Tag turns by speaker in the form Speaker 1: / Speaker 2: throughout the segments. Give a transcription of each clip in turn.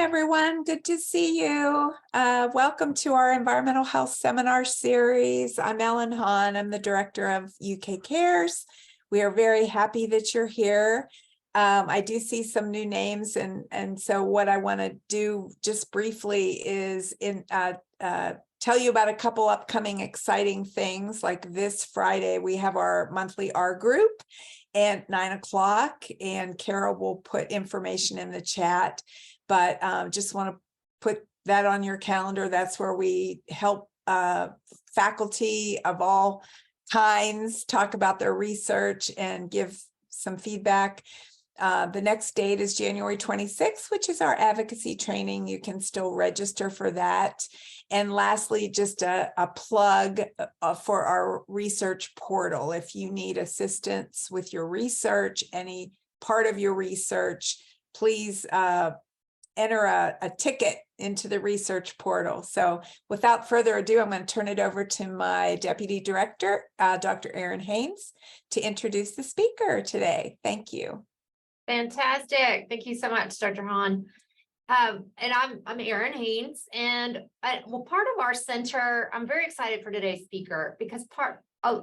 Speaker 1: everyone. Good to see you. Welcome to our Environmental Health Seminar Series. I'm Ellen Hahn. I'm the Director of UK Cares. We are very happy that you're here. I do see some new names, and so what I want to do just briefly is tell you about a couple upcoming exciting things. Like this Friday, we have our monthly R group at 9 o'clock, and Carol will put information in the chat. But just want to put that on your calendar. That's where we help faculty of all kinds talk about their research and give some feedback. The next date is January 26th, which is our advocacy training. You can still register for that. And lastly, just a plug for our research portal. If you need assistance with your research, any part of your research, please enter a ticket into the research portal. So without further ado, I'm going to turn it over to my Deputy Director, Dr. Erin Haynes, to introduce the speaker today. Thank you.
Speaker 2: Fantastic. Thank you so much, Dr. Hahn. And I'm Erin Haynes, and well, part of our center, I'm very excited for today's speaker because a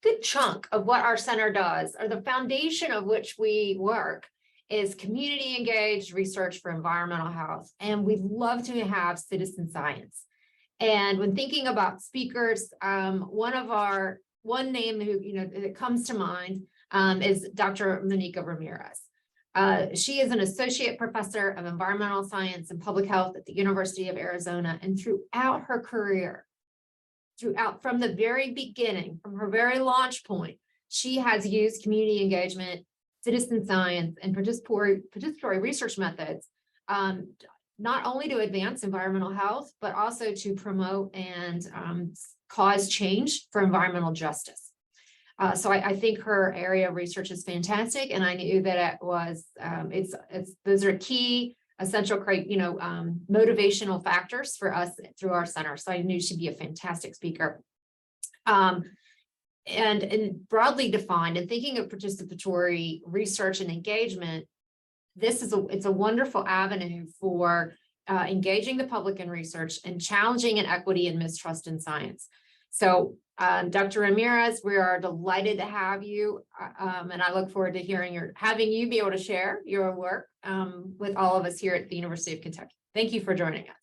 Speaker 2: good chunk of what our center does, or the foundation of which we work, is community engaged research for environmental health. And we love to have citizen science. And when thinking about speakers, one name who that comes to mind is Dr. Mónica Ramírez. She is an associate professor of environmental science and public health at the University of Arizona. And throughout her career, from the very beginning, from her very launch point, she has used community engagement, citizen science, and participatory research methods, not only to advance environmental health, but also to promote and cause change for environmental justice. So I think her area of research is fantastic, and I knew that it was those are key essential motivational factors for us through our center. So I knew she'd be a fantastic speaker. And broadly defined, and thinking of participatory research and engagement, it's a wonderful avenue for engaging the public in research and challenging inequity and mistrust in science. So Dr. Ramírez, we are delighted to have you, and I look forward to having you be able to share your work with all of us here at the University of Kentucky. Thank you for joining us.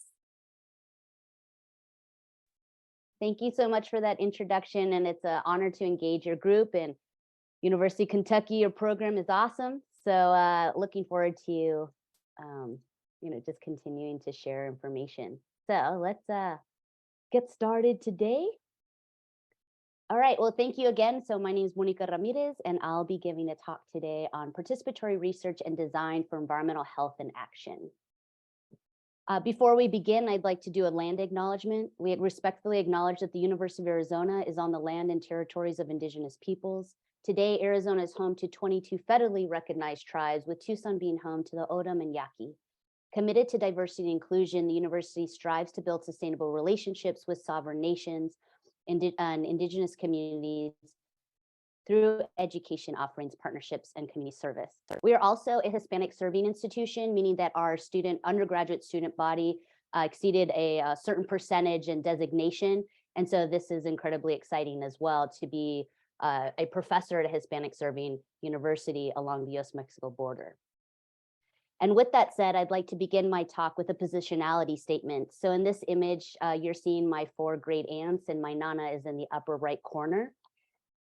Speaker 3: Thank you so much for that introduction, and it's an honor to engage your group. And University of Kentucky, your program is awesome. So looking forward to just continuing to share information. So let's get started today. All right, well, thank you again. So my name is Mónica Ramírez, and I'll be giving a talk today on participatory research and design for environmental health and action. Before we begin, I'd like to do a land acknowledgement. We respectfully acknowledge that the University of Arizona is on the land and territories of Indigenous peoples. Today, Arizona is home to 22 federally recognized tribes, with Tucson being home to the O'odham and Yaqui. Committed to diversity and inclusion, the university strives to build sustainable relationships with sovereign nations and Indigenous communities through education offerings, partnerships, and community service. We are also a Hispanic serving institution, meaning that our undergraduate student body exceeded a certain percentage and designation. And so this is incredibly exciting as well, to be a professor at a Hispanic serving university along the US-Mexico border. And with that said, I'd like to begin my talk with a positionality statement. So in this image, you're seeing my 4 great aunts, and my Nana is in the upper right corner.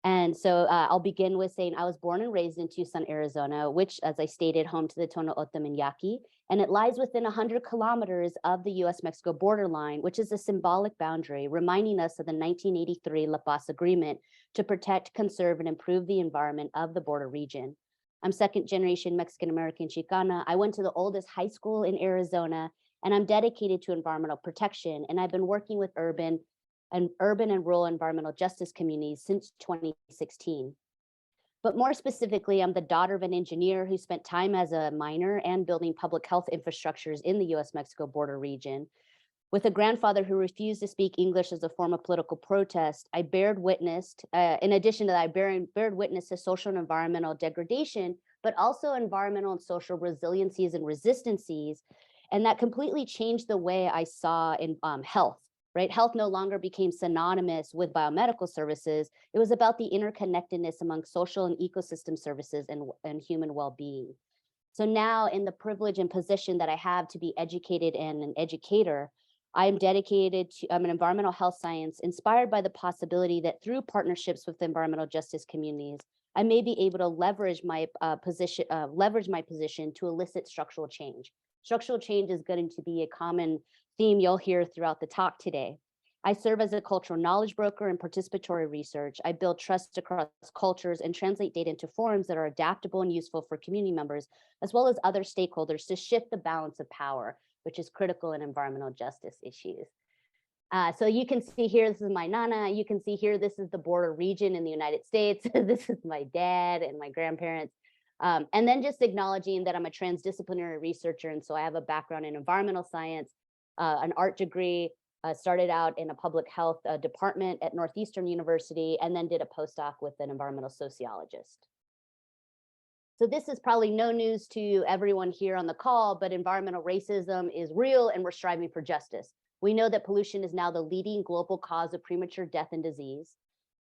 Speaker 3: And so I'll begin with saying I was born and raised in Tucson, Arizona, which, as I stated, home to the Tono O'odham and Yaqui, and it lies within 100 kilometers of the US-Mexico borderline, which is a symbolic boundary, reminding us of the 1983 La Paz Agreement to protect, conserve, and improve the environment of the border region. I'm second-generation Mexican-American Chicana. I went to the oldest high school in Arizona, and I'm dedicated to environmental protection, and I've been working with urban and rural environmental justice communities since 2016. But more specifically, I'm the daughter of an engineer who spent time as a miner and building public health infrastructures in the US-Mexico border region. With a grandfather who refused to speak English as a form of political protest, I bared witness, in addition to that, I bared witness to social and environmental degradation, but also environmental and social resiliencies and resistancies And that completely changed the way I saw in health, right? Health no longer became synonymous with biomedical services. It was about the interconnectedness among social and ecosystem services and human well-being. So now, in the privilege and position that I have to be educated and an educator, I'm I'm an environmental health science inspired by the possibility that through partnerships with environmental justice communities, I may be able to leverage my position to elicit structural change. Structural change is going to be a common theme you'll hear throughout the talk today. I serve as a cultural knowledge broker and participatory research. I build trust across cultures and translate data into forums that are adaptable and useful for community members, as well as other stakeholders, to shift the balance of power, which is critical in environmental justice issues. So you can see here, this is my Nana. You can see here, this is the border region in the United States. This is my dad and my grandparents. And then just acknowledging that I'm a transdisciplinary researcher. And so I have a background in environmental science, an art degree, started out in a public health department at Northeastern University, and then did a postdoc with an environmental sociologist. So this is probably no news to everyone here on the call, but environmental racism is real and we're striving for justice. We know that pollution is now the leading global cause of premature death and disease.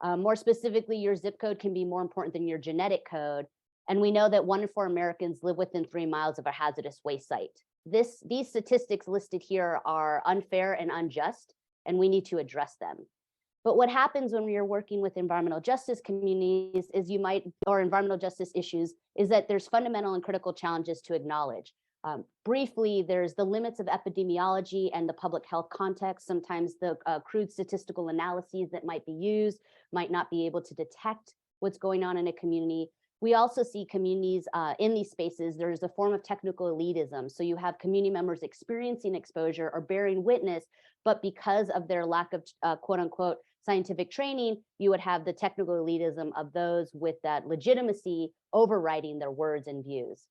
Speaker 3: More specifically, your zip code can be more important than your genetic code. And we know that 1 in 4 Americans live within 3 miles of a hazardous waste site. These statistics listed here are unfair and unjust, and we need to address them. But what happens when you're working with environmental justice communities is or environmental justice issues, is that there's fundamental and critical challenges to acknowledge. Briefly, there's the limits of epidemiology and the public health context. Sometimes the crude statistical analyses that might be used might not be able to detect what's going on in a community. We also see communities in these spaces, there's a form of technical elitism. So you have community members experiencing exposure or bearing witness, but because of their lack of quote unquote scientific training, you would have the technical elitism of those with that legitimacy overriding their words and views.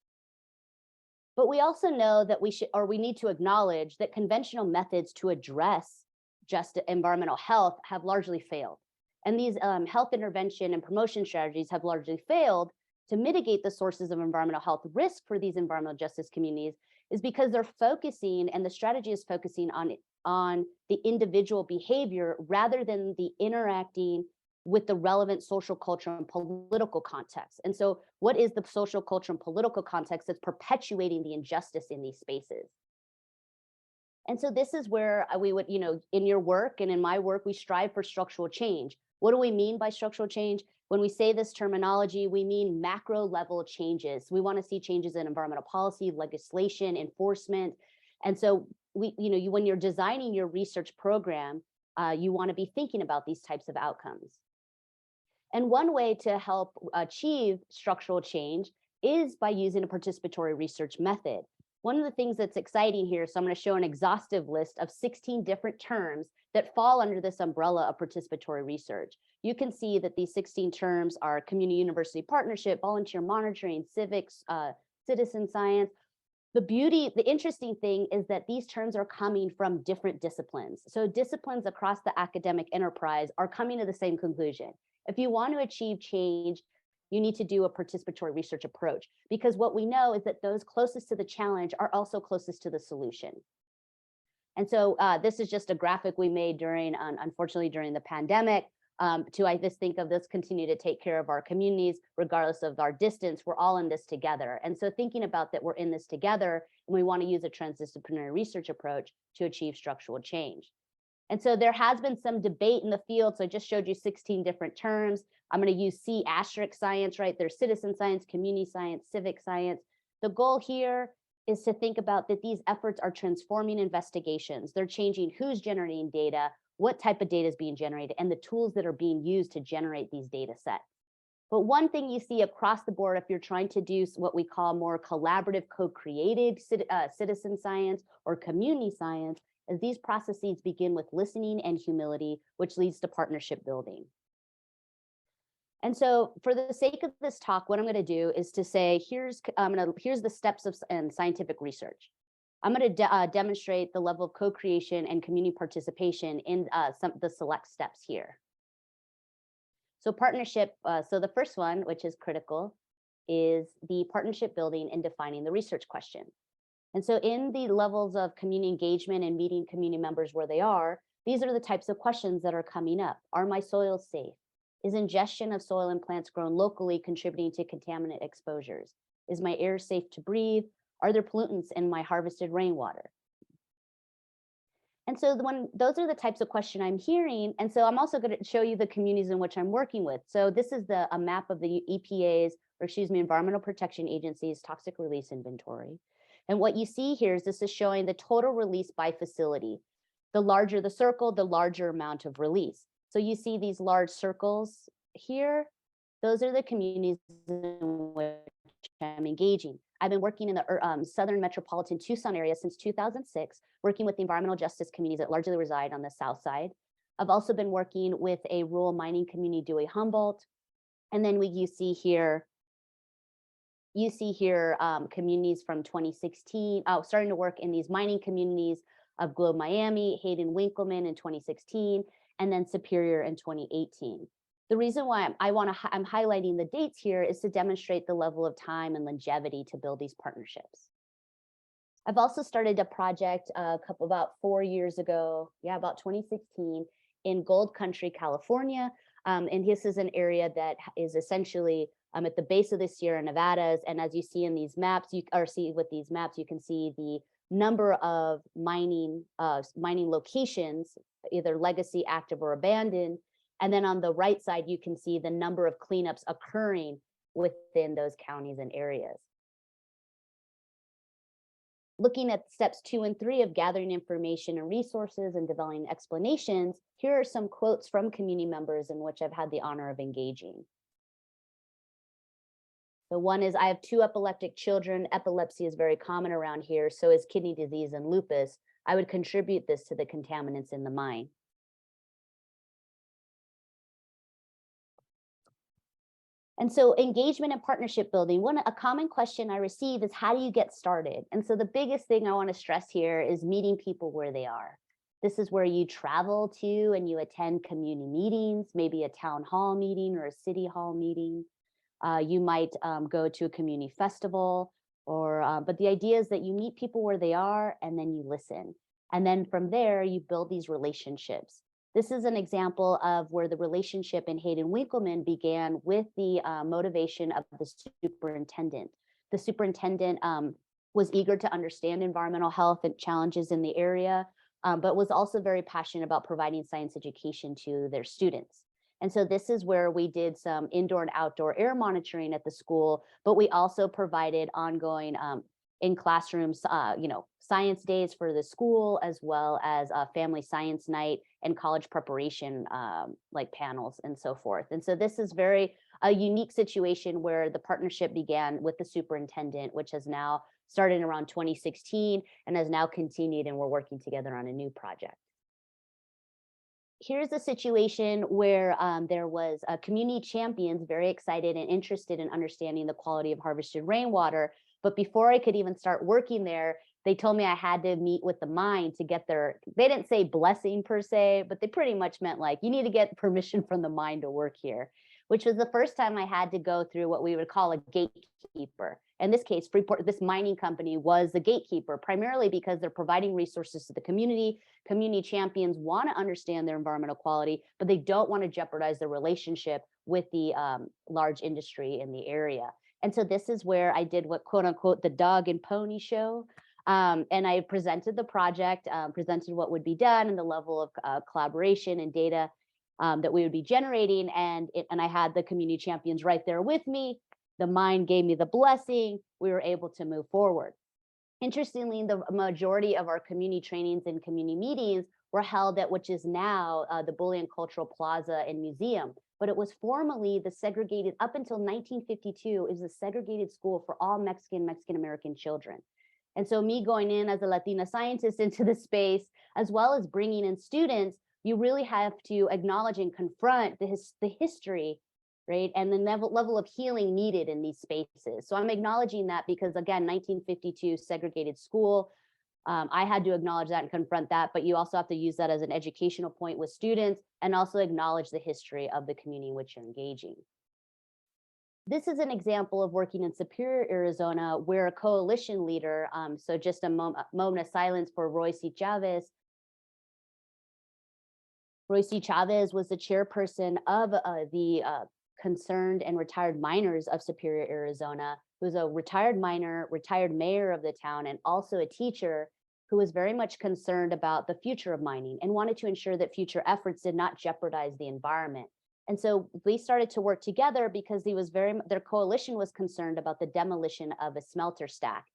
Speaker 3: But we also know that we need to acknowledge that conventional methods to address just environmental health have largely failed. And these health intervention and promotion strategies have largely failed to mitigate the sources of environmental health risk for these environmental justice communities, is because they're focusing, and the strategy is focusing on the individual behavior rather than the interacting with the relevant social, cultural, and political context. And so what is the social, cultural, and political context that's perpetuating the injustice in these spaces? And so this is where we would, in your work and in my work, we strive for structural change. What do we mean by structural change? When we say this terminology, we mean macro level changes. We want to see changes in environmental policy, legislation, enforcement. And so when you're designing your research program, you want to be thinking about these types of outcomes. And one way to help achieve structural change is by using a participatory research method. One of the things that's exciting here, so I'm going to show an exhaustive list of 16 different terms that fall under this umbrella of participatory research. You can see that these 16 terms are community university partnership, volunteer monitoring, civics, citizen science. The interesting thing is that these terms are coming from different disciplines. So disciplines across the academic enterprise are coming to the same conclusion. If you want to achieve change, you need to do a participatory research approach, because what we know is that those closest to the challenge are also closest to the solution. And so this is just a graphic we made unfortunately during the pandemic, I just think of this, continue to take care of our communities, regardless of our distance. We're all in this together. And so thinking about that, we're in this together, and we want to use a transdisciplinary research approach to achieve structural change. And so there has been some debate in the field. So I just showed you 16 different terms. I'm going to use C* science, right? There's citizen science, community science, civic science. The goal here is to think about that these efforts are transforming investigations. They're changing who's generating data, what type of data is being generated, and the tools that are being used to generate these data sets. But one thing you see across the board, if you're trying to do what we call more collaborative, co-created citizen science or community science, is these processes begin with listening and humility, which leads to partnership building. And so for the sake of this talk, what I'm going to do is to say, here's the steps of scientific research. I'm going to demonstrate the level of co-creation and community participation in some of the select steps here. So partnership, so the first one, which is critical, is the partnership building and defining the research question. And so in the levels of community engagement and meeting community members where they are, these are the types of questions that are coming up. Are my soils safe? Is ingestion of soil and plants grown locally contributing to contaminant exposures? Is my air safe to breathe? Are there pollutants in my harvested rainwater? And so those are the types of question I'm hearing. And so I'm also going to show you the communities in which I'm working with. So this is a map of the EPA's, or excuse me, Environmental Protection Agency's toxic release inventory. And what you see here is this is showing the total release by facility. The larger the circle, the larger amount of release. So you see these large circles here. Those are the communities in which I'm engaging. I've been working in the Southern Metropolitan Tucson area since 2006, working with the environmental justice communities that largely reside on the south side. I've also been working with a rural mining community, Dewey Humboldt. And then you see here communities from 2016, starting to work in these mining communities of Globe, Miami, Hayden Winkleman in 2016, and then Superior in 2018. The reason why I'm highlighting the dates here is to demonstrate the level of time and longevity to build these partnerships. I've also started a project about 4 years ago, about 2016, in Gold Country, California. And this is an area that is essentially at the base of the Sierra Nevadas. And as you see in these maps, you can see the number of mining locations, either legacy, active, or abandoned. And then on the right side, you can see the number of cleanups occurring within those counties and areas. Looking at steps 2 and 3 of gathering information and resources and developing explanations, here are some quotes from community members in which I've had the honor of engaging. The one is, I have 2 epileptic children. Epilepsy is very common around here, so is kidney disease and lupus. I would contribute this to the contaminants in the mine. And so engagement and partnership building, a common question I receive is, how do you get started? And so the biggest thing I want to stress here is meeting people where they are. This is where you travel to and you attend community meetings, maybe a town hall meeting or a city hall meeting. You might go to a community festival, but the idea is that you meet people where they are and then you listen. And then from there, you build these relationships. This is an example of where the relationship in Hayden Winkleman began with the motivation of the superintendent. The superintendent was eager to understand environmental health and challenges in the area, but was also very passionate about providing science education to their students. And so this is where we did some indoor and outdoor air monitoring at the school, but we also provided ongoing in classrooms, science days for the school, as well as a family science night and college preparation like panels and so forth. And so this is a unique situation where the partnership began with the superintendent, which has now started around 2016 and has now continued, and we're working together on a new project. Here's a situation where there was a community champions very excited and interested in understanding the quality of harvested rainwater. But before I could even start working there, they told me I had to meet with the mine to get they didn't say blessing per se, but they pretty much meant like, you need to get permission from the mine to work here, which was the first time I had to go through what we would call a gatekeeper. In this case, Freeport, this mining company, was the gatekeeper, primarily because they're providing resources to the community. Community champions want to understand their environmental quality, but they don't want to jeopardize their relationship with the large industry in the area. And so this is where I did what, quote unquote, the dog and pony show. And I presented the project, presented what would be done and the level of collaboration and data that we would be generating. And I had the community champions right there with me. The mine gave me the blessing. We were able to move forward. Interestingly, the majority of our community trainings and community meetings were held at which is now the Bullion Cultural Plaza and Museum. But it was formerly the segregated, up until 1952, it was a segregated school for all Mexican-American children. And so me going in as a Latina scientist into the space, as well as bringing in students, you really have to acknowledge and confront the history, right? And the level of healing needed in these spaces. So I'm acknowledging that because, again, 1952 segregated school, I had to acknowledge that and confront that, but you also have to use that as an educational point with students and also acknowledge the history of the community in which you're engaging. This is an example of working in Superior, Arizona, where a coalition leader, so just a moment of silence for Roy C. Chavez. Roy C. Chavez was the chairperson of the concerned and retired miners of Superior, Arizona, who's a retired miner, retired mayor of the town, and also a teacher who was very much concerned about the future of mining and wanted to ensure that future efforts did not jeopardize the environment. And so we started to work together because their coalition was concerned about the demolition of a smelter stack.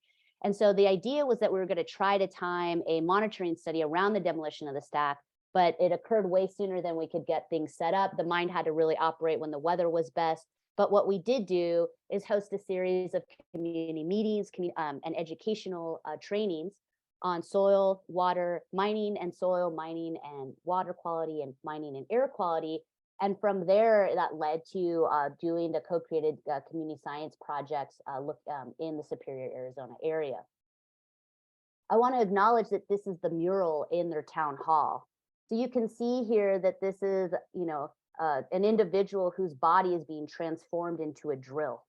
Speaker 3: And so the idea was that we were going to try to time a monitoring study around the demolition of the stack, but it occurred way sooner than we could get things set up. The mine had to really operate when the weather was best. But what we did do is host a series of community meetings and educational trainings on soil, water, mining and soil, mining and water quality, and mining and air quality. And from there, that led to doing the co-created community science projects in the Superior, Arizona area. I want to acknowledge that this is the mural in their town hall. So you can see here that this is, an individual whose body is being transformed into a drill.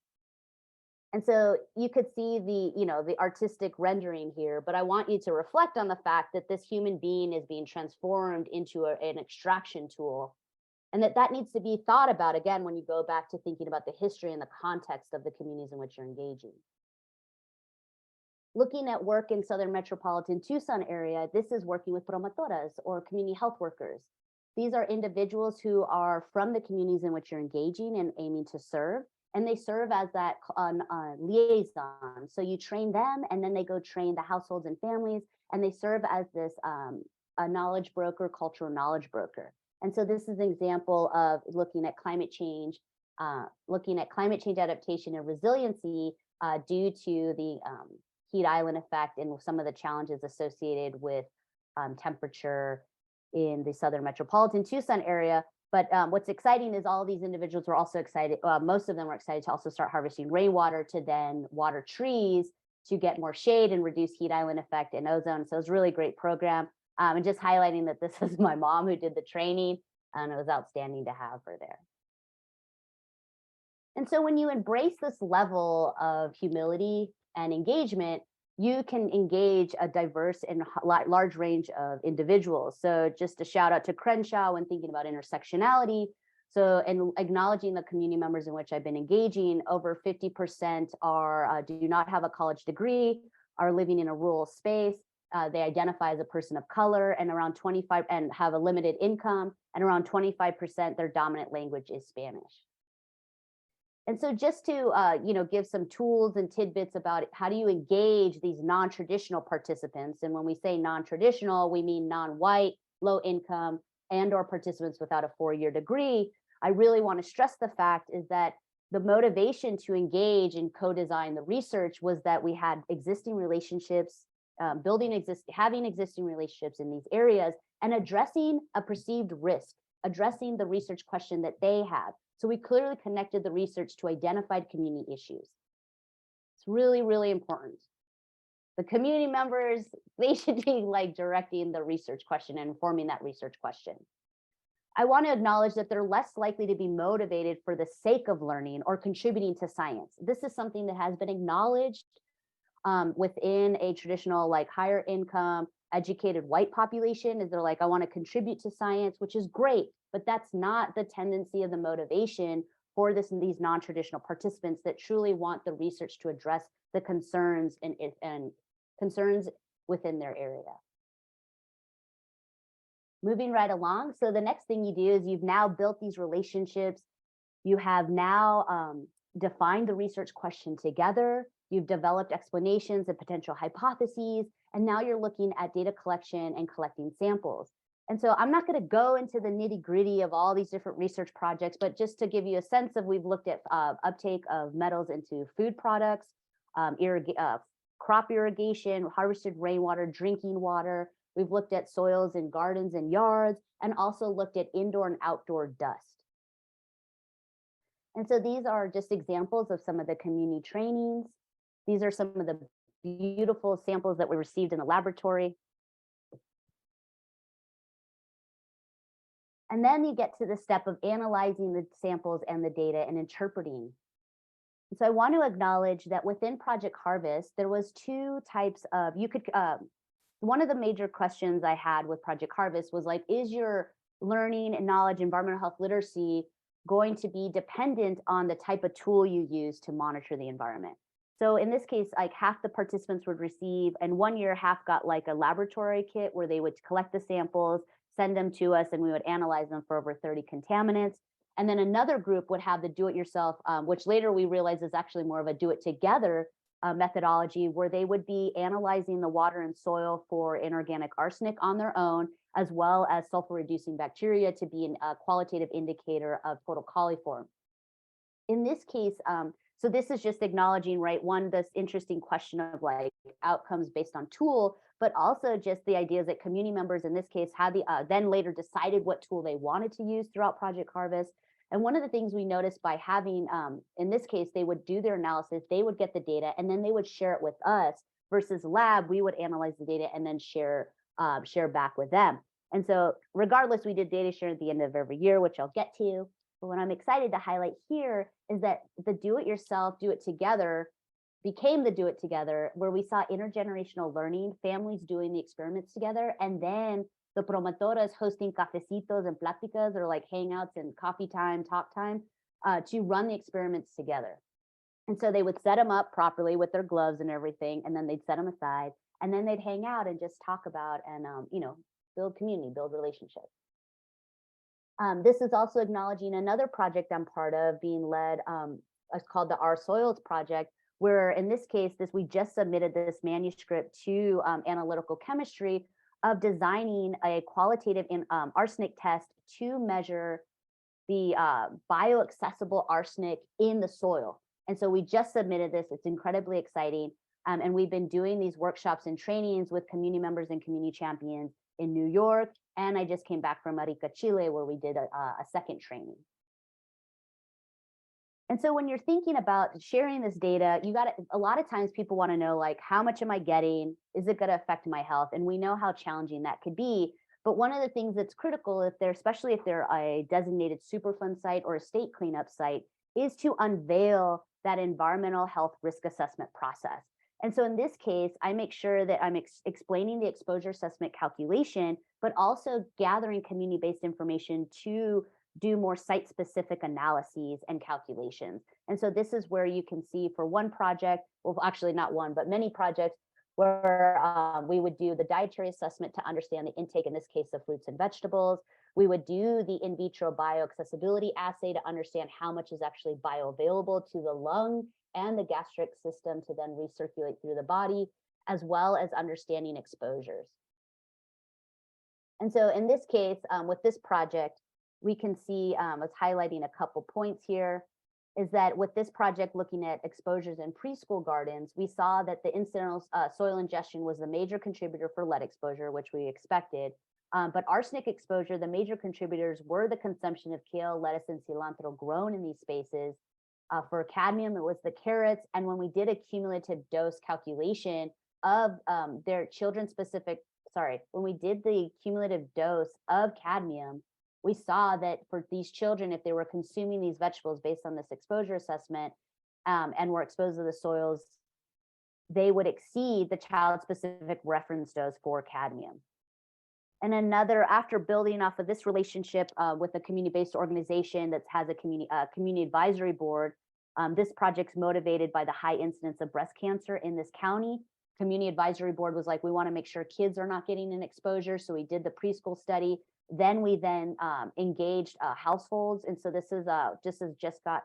Speaker 3: And so you could see the artistic rendering here, but I want you to reflect on the fact that this human being is being transformed into an extraction tool, and that needs to be thought about again when you go back to thinking about the history and the context of the communities in which you're engaging. Looking at work in Southern Metropolitan Tucson area, this is working with promotoras or community health workers. These are individuals who are from the communities in which you're engaging and aiming to serve, and they serve as that liaison. So you train them, and then they go train the households and families, and they serve as this a knowledge broker, cultural knowledge broker. And so this is an example of looking at climate change adaptation and resiliency due to the heat island effect and some of the challenges associated with temperature in the Southern Metropolitan Tucson area. But what's exciting is all these individuals were also excited, most of them were excited to also start harvesting rainwater to then water trees to get more shade and reduce heat island effect and ozone. So it was a really great program. And just highlighting that this is my mom who did the training, and it was outstanding to have her there. And so when you embrace this level of humility and engagement, you can engage a diverse and large range of individuals. So just a shout out to Crenshaw when thinking about intersectionality. So, and acknowledging the community members in which I've been engaging, over 50% do not have a college degree, are living in a rural space. They identify as a person of color, and around 25 and have a limited income, and around 25% their dominant language is Spanish. And so just to give some tools and tidbits about how do you engage these non-traditional participants. And when we say non-traditional, we mean non-white, low income, and or participants without a 4-year degree. I really want to stress the fact is that the motivation to engage and co-design the research was that we had existing relationships, having existing relationships in these areas, and addressing a perceived risk, addressing the research question that they had. So we clearly connected the research to identified community issues. It's really, really important. The community members, they should be like directing the research question and informing that research question. I want to acknowledge that they're less likely to be motivated for the sake of learning or contributing to science. This is something that has been acknowledged within a traditional, like, higher income, educated white population, is they're like, I want to contribute to science, which is great, but that's not the tendency of the motivation for these non-traditional participants that truly want the research to address the concerns and concerns within their area. Moving right along. So the next thing you do is you've now built these relationships. You have now defined the research question together. You've developed explanations and potential hypotheses, and now you're looking at data collection and collecting samples. And so I'm not going to go into the nitty gritty of all these different research projects, but just to give you a sense of, we've looked at uptake of metals into food products, crop irrigation, harvested rainwater, drinking water. We've looked at soils in gardens and yards, and also looked at indoor and outdoor dust. And so these are just examples of some of the community trainings. These are some of the beautiful samples that we received in the laboratory. And then you get to the step of analyzing the samples and the data and interpreting So I want to acknowledge that within Project Harvest, there was two types of, one of the major questions I had with Project Harvest was like, is your learning and knowledge, environmental health literacy going to be dependent on the type of tool you use to monitor the environment? So in this case, like half the participants would receive, and 1 year half got like a laboratory kit where they would collect the samples, send them to us, and we would analyze them for over 30 contaminants. And then another group would have the do-it-yourself, which later we realized is actually more of a do-it-together methodology, where they would be analyzing the water and soil for inorganic arsenic on their own, as well as sulfur-reducing bacteria to be a qualitative indicator of total coliform. In this case, so this is just acknowledging, right, one, this interesting question of like outcomes based on tool, but also just the idea that community members in this case had then later decided what tool they wanted to use throughout Project Harvest. And one of the things we noticed by having, in this case, they would do their analysis, they would get the data, and then they would share it with us, versus lab, we would analyze the data and then share back with them. And so regardless, we did data share at the end of every year, which I'll get to. But what I'm excited to highlight here is that the do-it-yourself, do-it-together became the do-it-together, where we saw intergenerational learning, families doing the experiments together, and then the promotoras hosting cafecitos and pláticas, or like hangouts and coffee time, talk time, to run the experiments together. And so they would set them up properly with their gloves and everything, and then they'd set them aside, and then they'd hang out and just talk about and build community, build relationships. This is also acknowledging another project I'm part of being led, it's called the Our Soils Project, where in this case, we just submitted this manuscript to Analytical Chemistry of designing a qualitative arsenic test to measure the bioaccessible arsenic in the soil. And so we just submitted this. It's incredibly exciting. And we've been doing these workshops and trainings with community members and community champions in New York. And I just came back from Arica, Chile, where we did a second training. And so when you're thinking about sharing this data, a lot of times people want to know, like, how much am I getting? Is it going to affect my health? And we know how challenging that could be. But one of the things that's critical, especially if they're a designated Superfund site or a state cleanup site, is to unveil that environmental health risk assessment process. And so in this case, I make sure that I'm explaining the exposure assessment calculation, but also gathering community-based information to do more site-specific analyses and calculations. And so this is where you can see for one project, well, actually not one, but many projects, where we would do the dietary assessment to understand the intake, in this case, of fruits and vegetables. We would do the in vitro bioaccessibility assay to understand how much is actually bioavailable to the lung and the gastric system to then recirculate through the body, as well as understanding exposures. And so in this case, with this project, we can see, I was highlighting a couple points here, is that with this project looking at exposures in preschool gardens, we saw that the incidental soil ingestion was the major contributor for lead exposure, which we expected. But arsenic exposure, the major contributors were the consumption of kale, lettuce, and cilantro grown in these spaces. For cadmium, it was the carrots. And when we did a cumulative dose calculation of their children-specific, when we did the cumulative dose of cadmium, we saw that for these children, if they were consuming these vegetables based on this exposure assessment and were exposed to the soils, they would exceed the child-specific reference dose for cadmium. And after building off of this relationship with a community-based organization that has a community advisory board, this project's motivated by the high incidence of breast cancer in this county. Community advisory board was like, we want to make sure kids are not getting an exposure. So we did the preschool study. Then we engaged households. And so this is just got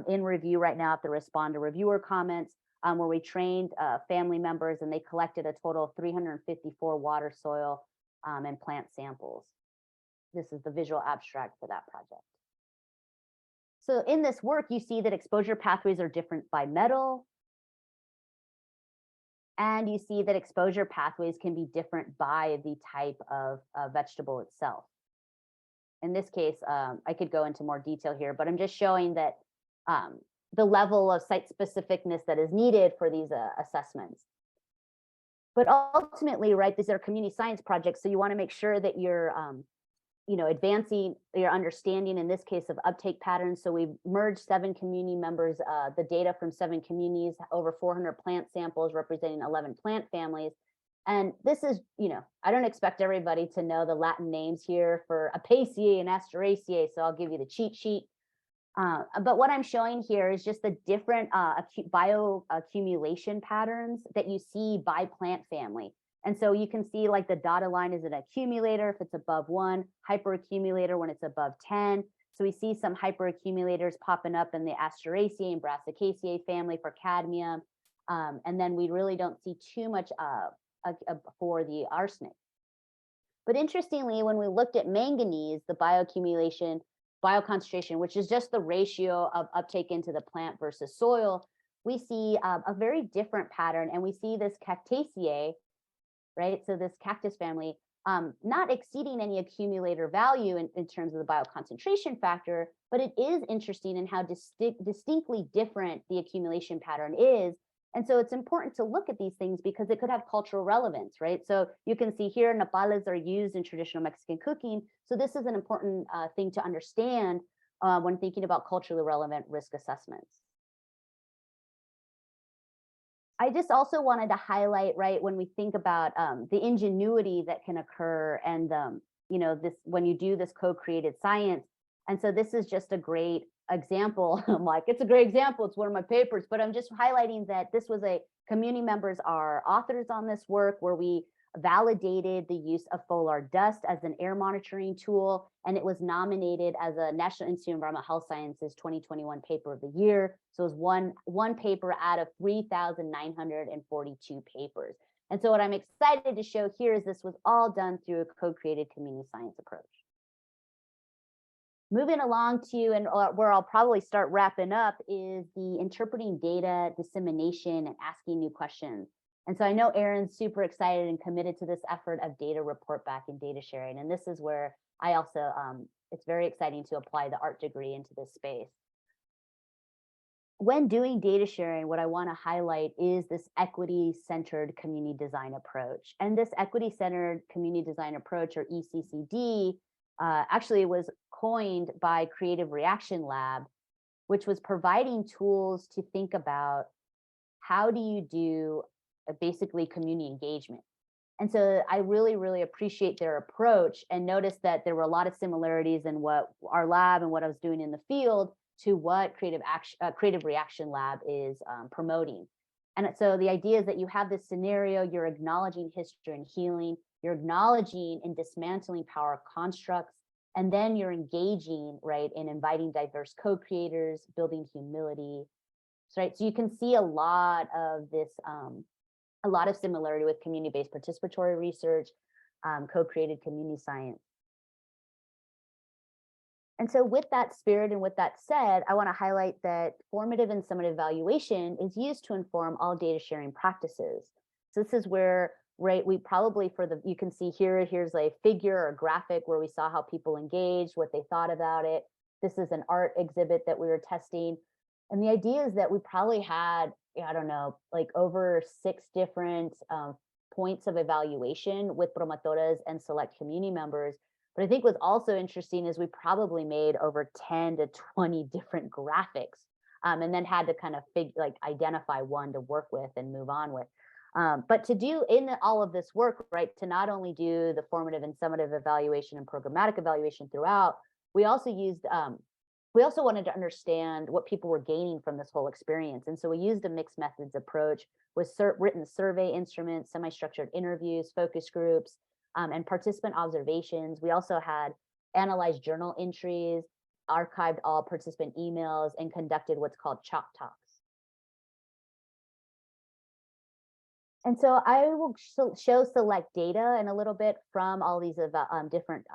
Speaker 3: in review right now at the respond to reviewer comments, where we trained family members, and they collected a total of 354 water, soil, and plant samples. This is the visual abstract for that project. So in this work, you see that exposure pathways are different by metal. And you see that exposure pathways can be different by the type of vegetable itself. In this case, I could go into more detail here, but I'm just showing that the level of site specificness that is needed for these assessments. But ultimately, right, these are community science projects, so you want to make sure that you're advancing your understanding, in this case, of uptake patterns. So we've merged 7 community members, the data from 7 communities, over 400 plant samples representing 11 plant families. And this is, I don't expect everybody to know the Latin names here for Apiaceae and Asteraceae, so I'll give you the cheat sheet. But what I'm showing here is just the different bioaccumulation patterns that you see by plant family. And so you can see, like, the dotted line is an accumulator if it's above 1, hyperaccumulator when it's above 10. So we see some hyperaccumulators popping up in the Asteraceae and Brassicaceae family for cadmium. And then we really don't see too much for the arsenic. But interestingly, when we looked at manganese, the bioaccumulation, bioconcentration, which is just the ratio of uptake into the plant versus soil, we see a very different pattern. And we see this Cactaceae, right? So this cactus family, not exceeding any accumulator value in terms of the bioconcentration factor, but it is interesting in how distinctly different the accumulation pattern is. And so it's important to look at these things because it could have cultural relevance, right? So you can see here, nopales are used in traditional Mexican cooking. So this is an important thing to understand when thinking about culturally relevant risk assessments. I just also wanted to highlight, right, when we think about the ingenuity that can occur and, this, when you do this co-created science. And so this is just a great example. I'm like, it's a great example. It's one of my papers, but I'm just highlighting that this was community members are authors on this work, where we validated the use of Folar dust as an air monitoring tool, and it was nominated as a National Institute of Environmental Health Sciences 2021 Paper of the Year. So it was one paper out of 3,942 papers. And so what I'm excited to show here is this was all done through a co-created community science approach. Moving along to, and where I'll probably start wrapping up, is the interpreting data, dissemination, and asking new questions. And so I know Erin's super excited and committed to this effort of data report back and data sharing. And this is where I also, it's very exciting to apply the art degree into this space. When doing data sharing, what I want to highlight is this equity-centered community design approach. And this equity-centered community design approach, or ECCD, actually was coined by Creative Reaction Lab, which was providing tools to think about how do you do basically community engagement. And so I really, really appreciate their approach, and noticed that there were a lot of similarities in what our lab and what I was doing in the field to what Creative Reaction Lab is promoting. And so the idea is that you have this scenario, you're acknowledging history and healing, you're acknowledging and dismantling power constructs, and then you're engaging, right, in inviting diverse co-creators, building humility, right? So you can see a lot of this, a lot of similarity with community-based participatory research, co-created community science. And so with that spirit and with that said, I want to highlight that formative and summative evaluation is used to inform all data sharing practices. So this is where, right, we probably, you can see here, here's a figure or graphic where we saw how people engaged, what they thought about it. This is an art exhibit that we were testing. And the idea is that we probably had, I don't know, like over 6 different points of evaluation with promotoras and select community members. But I think what's also interesting is we probably made over 10 to 20 different graphics, and then had to kind of identify one to work with and move on with. But to do in all of this work, right, to not only do the formative and summative evaluation and programmatic evaluation throughout, we also used, we also wanted to understand what people were gaining from this whole experience. And so we used a mixed methods approach with written survey instruments, semi-structured interviews, focus groups, and participant observations. We also had analyzed journal entries, archived all participant emails, and conducted what's called chalk talks. And so I will show select data in a little bit from all these different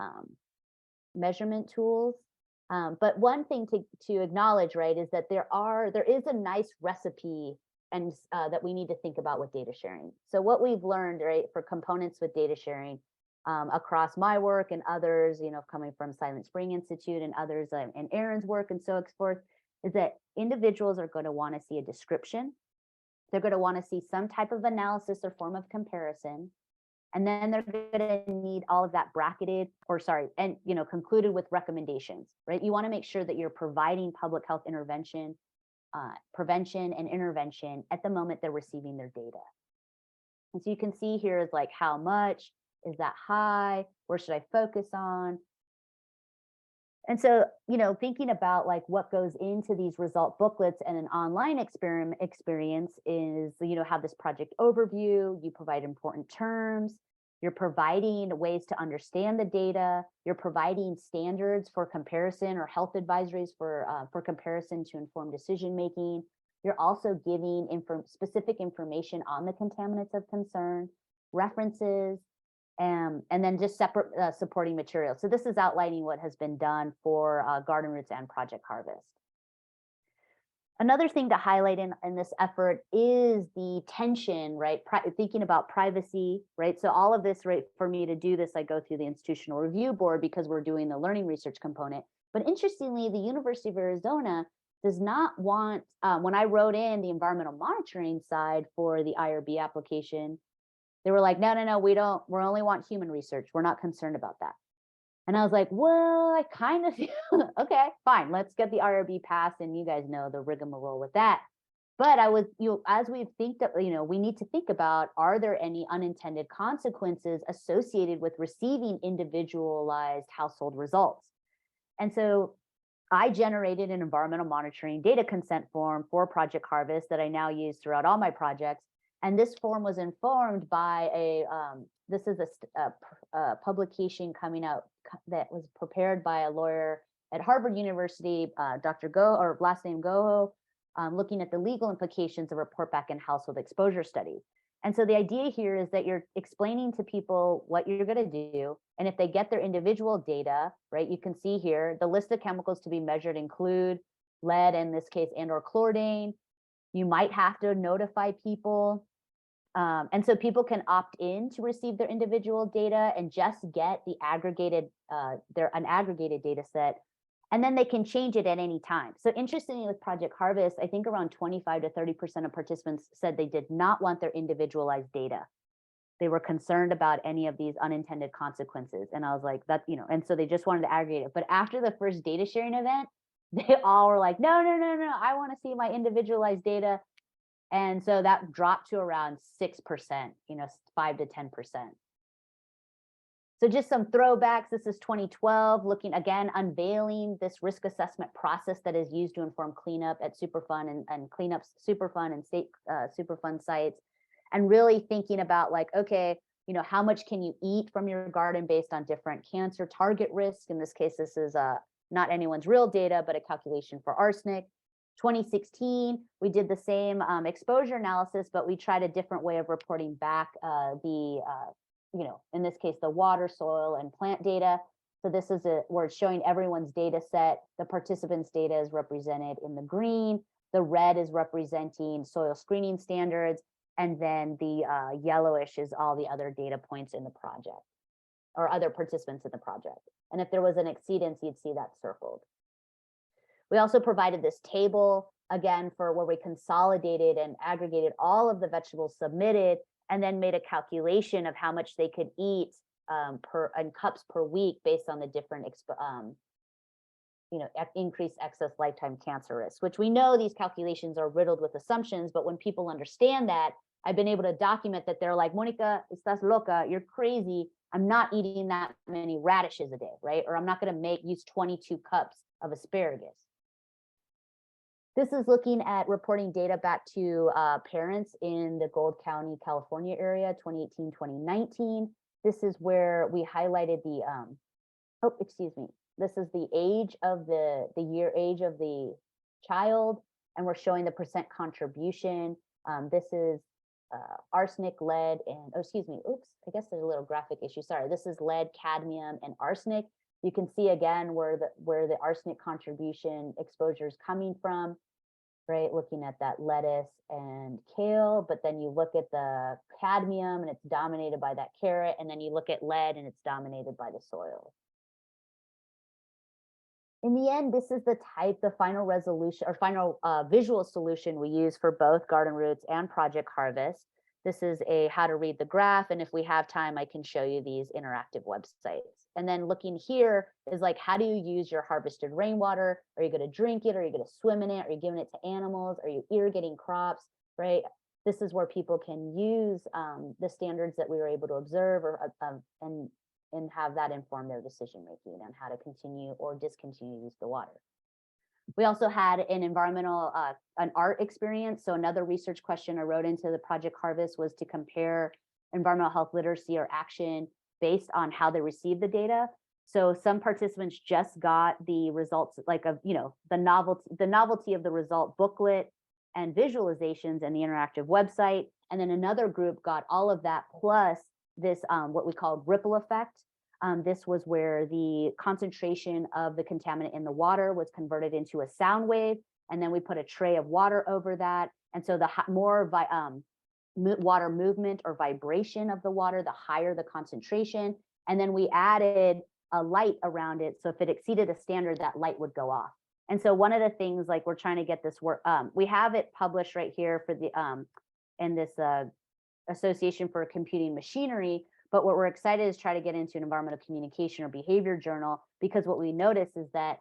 Speaker 3: measurement tools. But one thing to acknowledge, right, is that there is a nice recipe and that we need to think about with data sharing. So what we've learned, right, for components with data sharing across my work and others, coming from Silent Spring Institute and others, and Erin's work and so forth, is that individuals are going to want to see a description. They're going to want to see some type of analysis or form of comparison. And then they're going to need all of that bracketed, or sorry, and concluded with recommendations, right? You want to make sure that you're providing public health intervention, prevention and intervention at the moment they're receiving their data. And so you can see here is like, how much is that high? Where should I focus on? And so, thinking about like what goes into these result booklets and an online experience is, have this project overview, you provide important terms, you're providing ways to understand the data, you're providing standards for comparison or health advisories for comparison to inform decision making. You're also giving specific information on the contaminants of concern, references, and then just separate supporting materials. So this is outlining what has been done for Garden Roots and Project Harvest. Another thing to highlight in this effort is the tension, right? Thinking about privacy, right? So all of this, right, for me to do this, I go through the institutional review board because we're doing the learning research component. But interestingly, the University of Arizona does not want, when I wrote in the environmental monitoring side for the IRB application, they were like, no, we only want human research. We're not concerned about that. And I was like, well, I kind of, okay, fine. Let's get the IRB passed. And you guys know the rigmarole with that. But I was, as we think that, we need to think about, are there any unintended consequences associated with receiving individualized household results? And so I generated an environmental monitoring data consent form for Project Harvest that I now use throughout all my projects. And this form was informed by this is a publication coming out that was prepared by a lawyer at Harvard University, Dr. Go, or last name Goho, looking at the legal implications of report back and household exposure studies. And so the idea here is that you're explaining to people what you're going to do. And if they get their individual data, right, you can see here, the list of chemicals to be measured include lead, in this case, and or chlordane. You might have to notify people. And so people can opt in to receive their individual data and just get the aggregated, an aggregated data set, and then they can change it at any time. So interestingly, with Project Harvest, I think around 25 to 30% of participants said they did not want their individualized data. They were concerned about any of these unintended consequences. And I was like, that, and so they just wanted to aggregate it. But after the first data sharing event, they all were like, no, I want to see my individualized data. And so that dropped to around 6%, 5 to 10%. So just some throwbacks. This is 2012, looking again, unveiling this risk assessment process that is used to inform cleanup at Superfund and cleanups Superfund and state Superfund sites, and really thinking about like, okay, how much can you eat from your garden based on different cancer target risk? In this case, this is not anyone's real data, but a calculation for arsenic. 2016, we did the same exposure analysis, but we tried a different way of reporting back in this case, the water, soil, and plant data. So this is where it's showing everyone's data set. The participants' data is represented in the green. The red is representing soil screening standards. And then the yellowish is all the other data points in the project, or other participants in the project. And if there was an exceedance, you'd see that circled. We also provided this table, again, for where we consolidated and aggregated all of the vegetables submitted, and then made a calculation of how much they could eat in cups per week based on the different increased excess lifetime cancer risk, which we know these calculations are riddled with assumptions. But when people understand that, I've been able to document that they're like, Monica, estás loca, you're crazy. I'm not eating that many radishes a day, right? Or I'm not going to use 22 cups of asparagus. This is looking at reporting data back to parents in the Gold County, California area, 2018, 2019. This is where we highlighted the, this is the age of the year age of the child, and we're showing the percent contribution. This is arsenic, lead, and, I guess there's a little graphic issue. Sorry, this is lead, cadmium, and arsenic. You can see again where the arsenic contribution exposure is coming from, right? Looking at that lettuce and kale, but then you look at the cadmium and it's dominated by that carrot, and then you look at lead and it's dominated by the soil. In the end, this is the final resolution or final visual solution we use for both Garden Roots and Project Harvest. This is a how to read the graph. And if we have time, I can show you these interactive websites. And then looking here is like, how do you use your harvested rainwater? Are you going to drink it? Are you going to swim in it? Are you giving it to animals? Are you irrigating crops, right? This is where people can use the standards that we were able to observe and have that inform their decision making on how to continue or discontinue use the water. We also had an environmental, an art experience. So another research question I wrote into the Project Harvest was to compare environmental health literacy or action based on how they received the data. So some participants just got the results, like of, the novelty of the result booklet and visualizations and the interactive website. And then another group got all of that plus this, what we call ripple effect. This was where the concentration of the contaminant in the water was converted into a sound wave. And then we put a tray of water over that. And so the more water movement or vibration of the water, the higher the concentration. And then we added a light around it. So if it exceeded a standard, that light would go off. And so one of the things, like, we're trying to get this work, we have it published right here for the in this Association for Computing Machinery. But what we're excited is try to get into an environmental communication or behavior journal, because what we noticed is that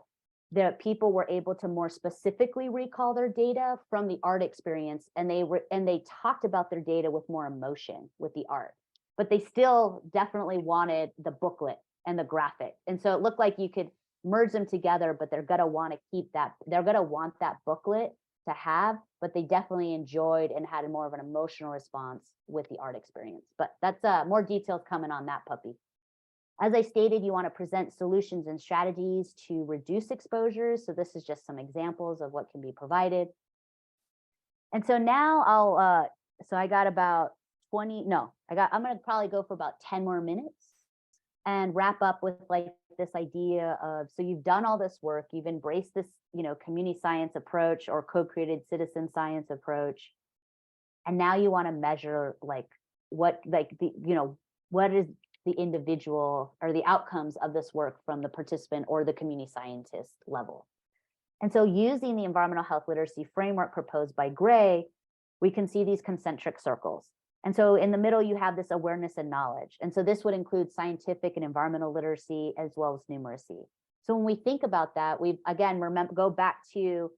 Speaker 3: the people were able to more specifically recall their data from the art experience, and they talked about their data with more emotion with the art, but they still definitely wanted the booklet and the graphic. And so it looked like you could merge them together, but they're gonna want to keep that, they're gonna want that booklet to have, but they definitely enjoyed and had more of an emotional response with the art experience. But that's more details coming on that puppy. As I stated, you want to present solutions and strategies to reduce exposures. So this is just some examples of what can be provided. And so now I got about 20, no, I'm going to probably go for about 10 more minutes and wrap up with like this idea of, so you've done all this work, you've embraced this, community science approach or co-created citizen science approach. And now you want to measure what is the individual or the outcomes of this work from the participant or the community scientist level. And so using the environmental health literacy framework proposed by Gray, we can see these concentric circles. And so in the middle, you have this awareness and knowledge. And so this would include scientific and environmental literacy as well as numeracy. So when we think about that, we again, go back to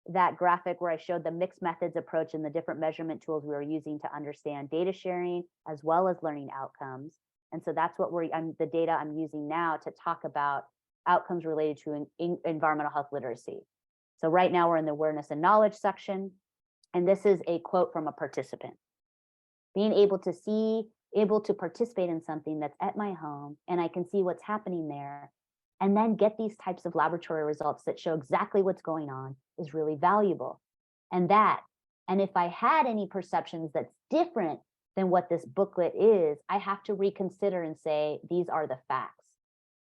Speaker 3: that graphic where I showed the mixed methods approach and the different measurement tools we were using to understand data sharing as well as learning outcomes. And so that's what the data I'm using now to talk about outcomes related to environmental health literacy. So right now we're in the awareness and knowledge section. And this is a quote from a participant. Being able to participate in something that's at my home and I can see what's happening there and then get these types of laboratory results that show exactly what's going on is really valuable. And if I had any perceptions that's different than what this booklet is, I have to reconsider and say, these are the facts.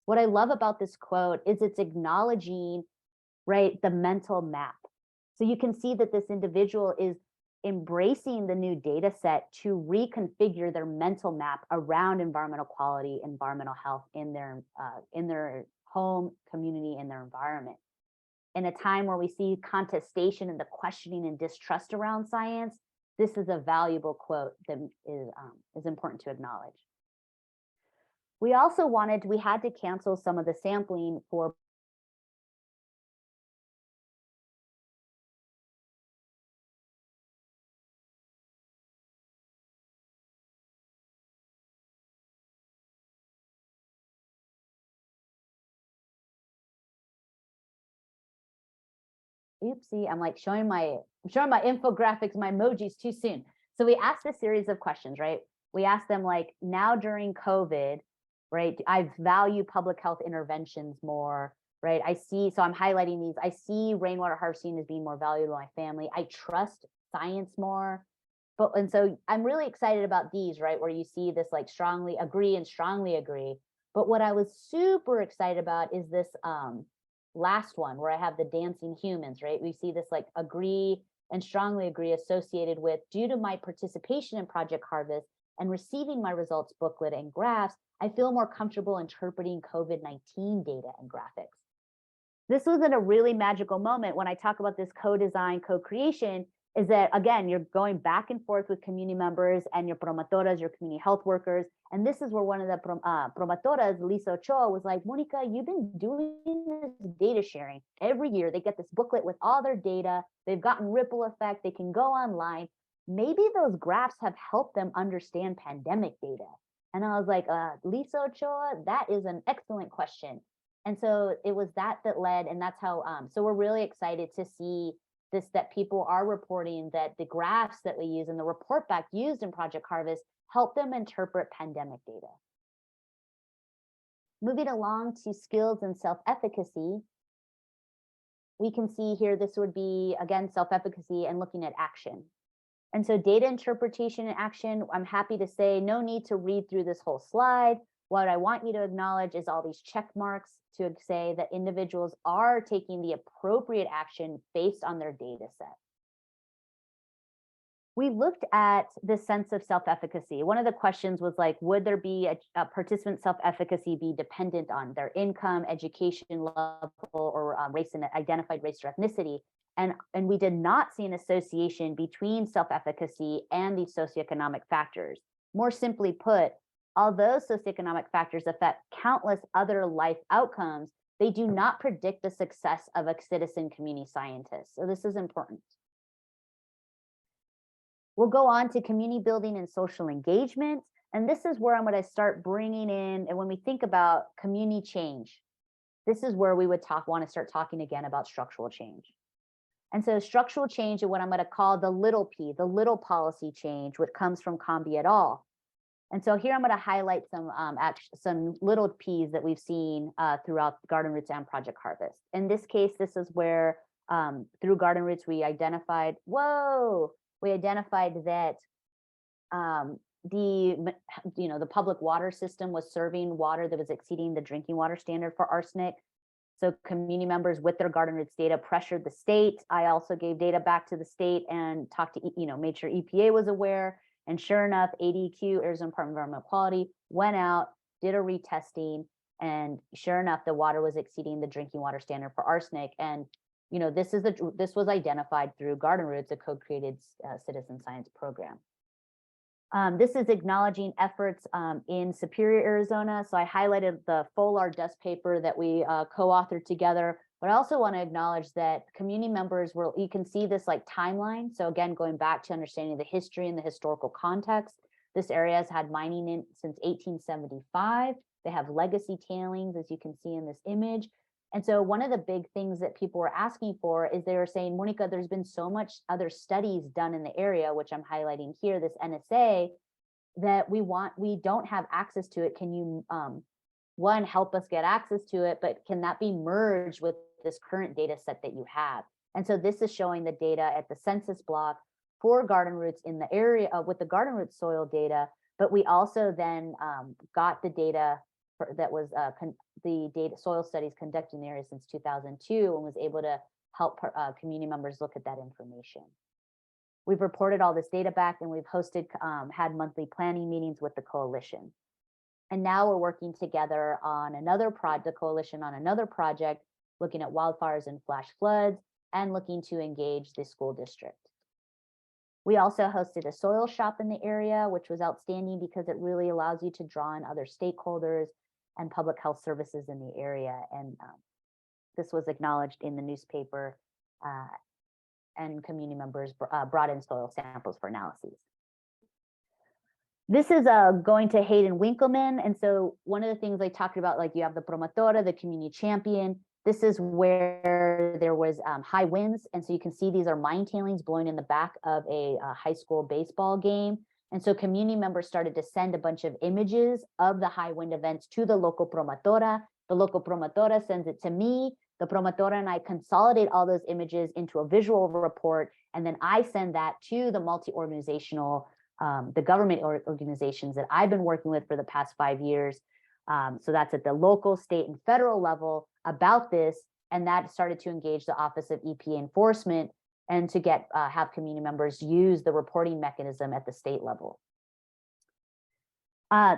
Speaker 3: What I love about this quote is it's acknowledging, right, the mental map. So you can see that this individual is embracing the new data set to reconfigure their mental map around environmental quality, environmental health in their home, community, and their environment. In a time where we see contestation and the questioning and distrust around science, this is a valuable quote that is important to acknowledge. We had to cancel some of the sampling for oopsie, I'm like showing my infographics, my emojis too soon. So we asked a series of questions, right? We asked them like, now during COVID, right? I value public health interventions more, right? So I'm highlighting these. I see rainwater harvesting as being more valuable to my family. I trust science more. And so I'm really excited about these, right? Where you see this like strongly agree and strongly agree. But what I was super excited about is this last one where I have the dancing humans, right? We see this like agree and strongly agree associated with, due to my participation in Project Harvest and receiving my results booklet and graphs, I feel more comfortable interpreting COVID-19 data and graphics. This was in a really magical moment when I talk about this co-design, co-creation. is that, again, you're going back and forth with community members and your promotoras, your community health workers. And this is where one of the promotoras, Lisa Ochoa, was like, Monica, you've been doing this data sharing every year. They get this booklet with all their data. They've gotten ripple effect. They can go online. Maybe those graphs have helped them understand pandemic data. And I was like, Lisa Ochoa, that is an excellent question. And so it was that led, and that's how, so we're really excited to see this, that people are reporting that the graphs that we use and the report back used in Project Harvest help them interpret pandemic data. Moving along to skills and self-efficacy, we can see here this would be, again, self-efficacy and looking at action. And so data interpretation and action, I'm happy to say, no need to read through this whole slide. What I want you to acknowledge is all these check marks to say that individuals are taking the appropriate action based on their data set. We looked at the sense of self-efficacy. One of the questions was like, would there be a participant self-efficacy be dependent on their income, education level, or race and identified race or ethnicity? And we did not see an association between self-efficacy and these socioeconomic factors. More simply put, although socioeconomic factors affect countless other life outcomes, they do not predict the success of a citizen community scientist. So this is important. We'll go on to community building and social engagement. And this is where I'm going to start bringing in, and when we think about community change, this is where we would want to start talking again about structural change. And so structural change is what I'm going to call the little p, the little policy change, which comes from Combi et al. And so here I'm going to highlight some little P's that we've seen throughout Garden Roots and Project Harvest. In this case, this is where through Garden Roots we identified, that the public water system was serving water that was exceeding the drinking water standard for arsenic. So community members with their Garden Roots data pressured the state. I also gave data back to the state and talked to, made sure EPA was aware. And sure enough, ADQ, Arizona Department of Environmental Quality, went out, did a retesting, and sure enough, the water was exceeding the drinking water standard for arsenic. And this was identified through Garden Roots, a co-created citizen science program. This is acknowledging efforts in Superior, Arizona. So I highlighted the FOLAR dust paper that we co-authored together. But I also want to acknowledge that community members you can see this like timeline. So again, going back to understanding the history and the historical context, this area has had mining in since 1875. They have legacy tailings, as you can see in this image. And so one of the big things that people were asking for is they were saying, Monica, there's been so much other studies done in the area, which I'm highlighting here, this NSA, that we don't have access to it. Can you, one, help us get access to it, but can that be merged with this current data set that you have? And so this is showing the data at the census block for Garden Roots in the area with the Garden Roots soil data, but we also then got the data that was the data soil studies conducted in the area since 2002 and was able to help community members look at that information. We've reported all this data back, and we've had monthly planning meetings with the coalition. And now we're working together on the coalition on another project, looking at wildfires and flash floods, and looking to engage the school district. We also hosted a soil shop in the area, which was outstanding because it really allows you to draw in other stakeholders and public health services in the area. And this was acknowledged in the newspaper, and community members brought in soil samples for analyses. This is going to Hayden Winkleman. And so one of the things I talked about, like you have the promotora, the community champion. This is where there was high winds. And so you can see these are mine tailings blowing in the back of a high school baseball game. And so community members started to send a bunch of images of the high wind events to the local promotora. The local promotora sends it to me. The promotora and I consolidate all those images into a visual report. And then I send that to the multi-organizational, the government organizations that I've been working with for the past 5 years. So that's at the local, state, and federal level about this. And that started to engage the Office of EPA Enforcement and to have community members use the reporting mechanism at the state level.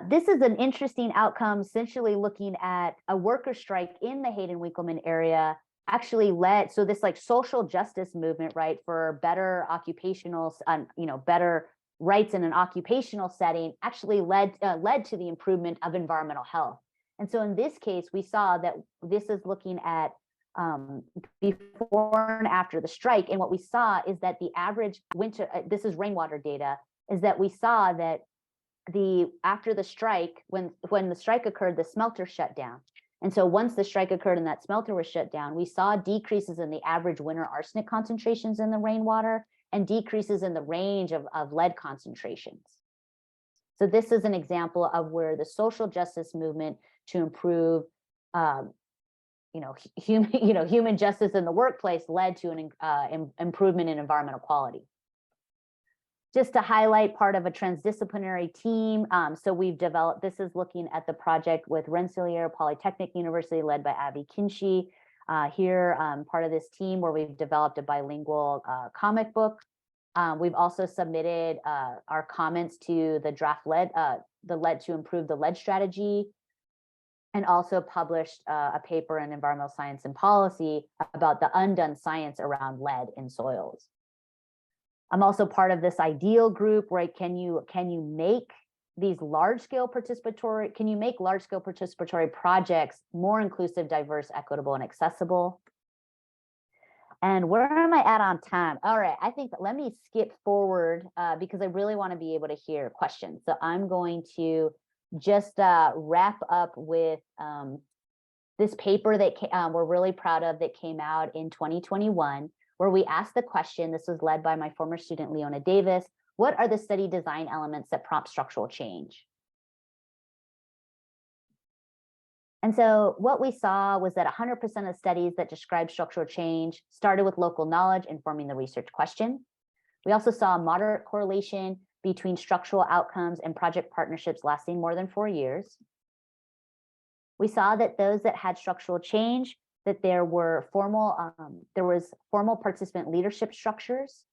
Speaker 3: This is an interesting outcome, essentially looking at a worker strike in the Hayden Winkleman area actually led, so this like social justice movement, right, for better occupational, better rights in an occupational setting actually led to the improvement of environmental health. And so in this case, we saw that this is looking at before and after the strike. And what we saw is that the average winter, this is rainwater data, is that we saw that after the strike, when the strike occurred, the smelter shut down. And so once the strike occurred and that smelter was shut down, we saw decreases in the average winter arsenic concentrations in the rainwater and decreases in the range of lead concentrations. So this is an example of where the social justice movement to improve human justice in the workplace led to an improvement in environmental quality. Just to highlight part of a transdisciplinary team, so we've developed, this is looking at the project with Rensselaer Polytechnic University led by Abby Kinsey. Here, part of this team where we've developed a bilingual comic book. We've also submitted our comments to the draft lead, the lead to improve the lead strategy, and also published a paper in Environmental Science and Policy about the undone science around lead in soils. I'm also part of this ideal group, right? Can you make these large-scale participatory, can you make large-scale participatory projects more inclusive, diverse, equitable, and accessible? And where am I at on time? All right, I think let me skip forward because I really want to be able to hear questions. So I'm going to just wrap up with this paper that we're really proud of that came out in 2021, where we asked the question, this was led by my former student, Leona Davis, what are the study design elements that prompt structural change? And so what we saw was that 100% of studies that described structural change started with local knowledge informing the research question. We also saw a moderate correlation between structural outcomes and project partnerships lasting more than 4 years. We saw that those that had structural change, that there was formal participant leadership structures,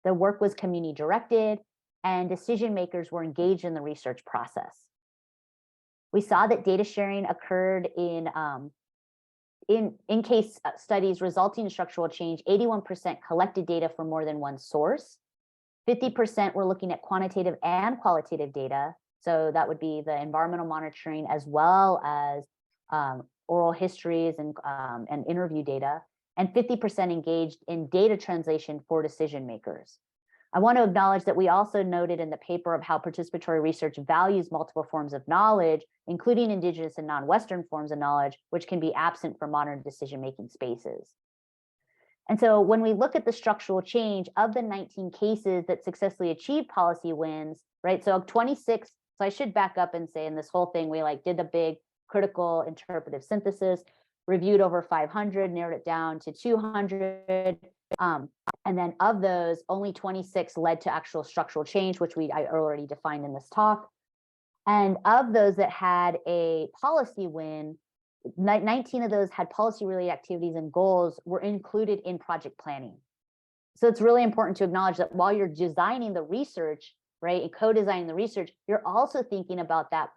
Speaker 3: the work was community directed, and decision makers were engaged in the research process. We saw that data sharing occurred in case studies resulting in structural change. 81% collected data from more than one source. 50% were looking at quantitative and qualitative data. So that would be the environmental monitoring as well as oral histories and interview data. And 50% engaged in data translation for decision makers. I want to acknowledge that we also noted in the paper of how participatory research values multiple forms of knowledge, including Indigenous and non-Western forms of knowledge, which can be absent from modern decision-making spaces. And so when we look at the structural change of the 19 cases that successfully achieved policy wins, right? So 26, so I should back up and say in this whole thing, we did the big critical interpretive synthesis, reviewed over 500, narrowed it down to 200. And then of those, only 26 led to actual structural change, which I already defined in this talk. And of those that had a policy win, 19 of those had policy-related activities and goals were included in project planning. So it's really important to acknowledge that while you're designing the research, right, and co-designing the research, you're also thinking about that,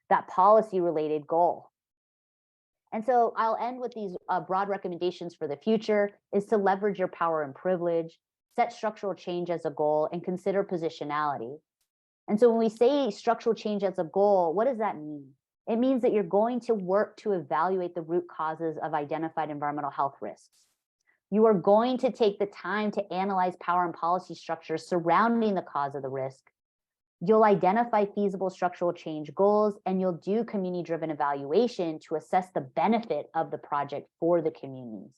Speaker 3: that policy-related goal. And so I'll end with these broad recommendations for the future is to leverage your power and privilege, set structural change as a goal, and consider positionality. And so when we say structural change as a goal, what does that mean? It means that you're going to work to evaluate the root causes of identified environmental health risks. You are going to take the time to analyze power and policy structures surrounding the cause of the risk. You'll identify feasible structural change goals, and you'll do community-driven evaluation to assess the benefit of the project for the communities.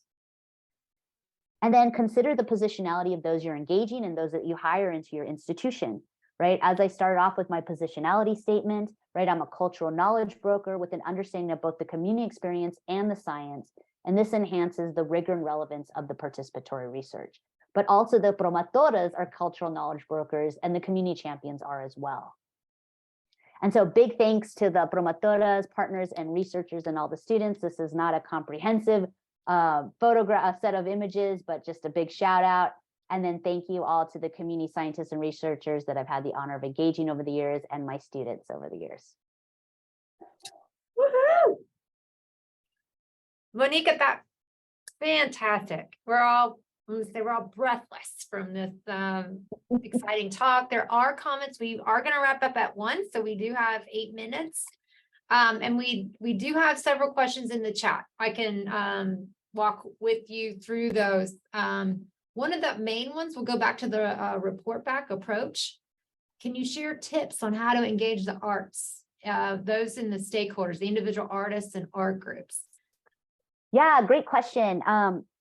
Speaker 3: And then consider the positionality of those you're engaging and those that you hire into your institution, right? As I started off with my positionality statement, right? I'm a cultural knowledge broker with an understanding of both the community experience and the science, and this enhances the rigor and relevance of the participatory research. But also the promotoras are cultural knowledge brokers and the community champions are as well. And so big thanks to the promotoras, partners, and researchers and all the students. This is not a comprehensive photograph set of images, but just a big shout out. And then thank you all to the community scientists and researchers that I've had the honor of engaging over the years and my students over the years.
Speaker 2: Woohoo! Monica, Fantastic. I'm gonna say we're all breathless from this exciting talk. There are comments. We are going to wrap up at 1, so we do have 8 minutes. And we do have several questions in the chat. I can walk with you through those. One of the main ones, we'll go back to the report back approach. Can you share tips on how to engage the arts, those in the stakeholders, the individual artists and art groups?
Speaker 3: Yeah, great question.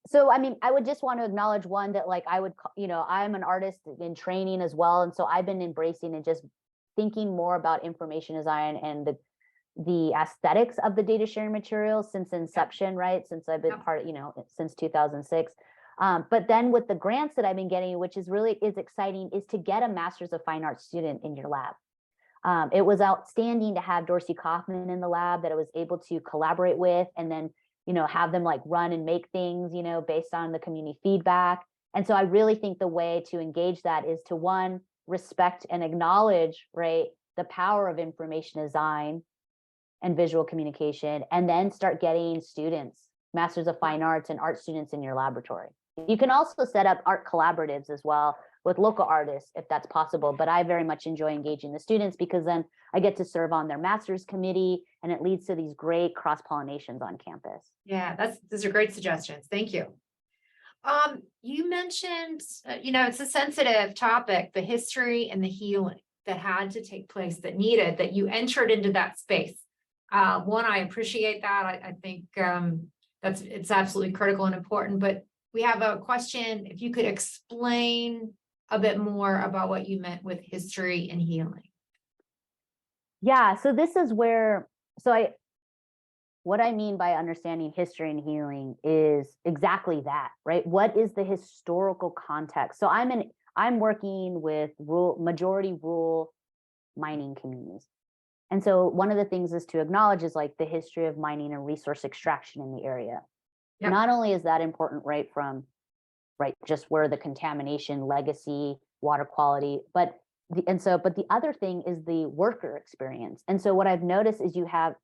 Speaker 3: So, I mean, I would just want to acknowledge one that like I'm an artist in training as well. And so I've been embracing and just thinking more about information design and the aesthetics of the data sharing materials since inception, right? Since I've been part, since 2006. But then with the grants that I've been getting, which is exciting, is to get a Master's of Fine Arts student in your lab. It was outstanding to have Dorsey Kaufman in the lab that I was able to collaborate with, and then have them like run and make things, based on the community feedback. And so I really think the way to engage that is to, one, respect and acknowledge, right, the power of information design and visual communication, and then start getting students, Masters of Fine Arts and art students in your laboratory. You can also set up art collaboratives as well with local artists if that's possible, but I very much enjoy engaging the students because then I get to serve on their master's committee, and it leads to these great cross-pollinations on campus.
Speaker 2: Yeah, those are great suggestions. Thank you. You mentioned, it's a sensitive topic, the history and the healing that had to take place, that you entered into that space. One, I appreciate that. I think it's absolutely critical and important, but we have a question. If you could explain a bit more about what you meant with history and healing.
Speaker 3: Yeah, so this is where, what I mean by understanding history and healing is exactly that, right? What is the historical context? So I'm working with majority rural mining communities. And so one of the things is to acknowledge is like the history of mining and resource extraction in the area. Yep. Not only is that important, right, from just where the contamination, legacy, water quality, but the other thing is the worker experience. And so what I've noticed is you have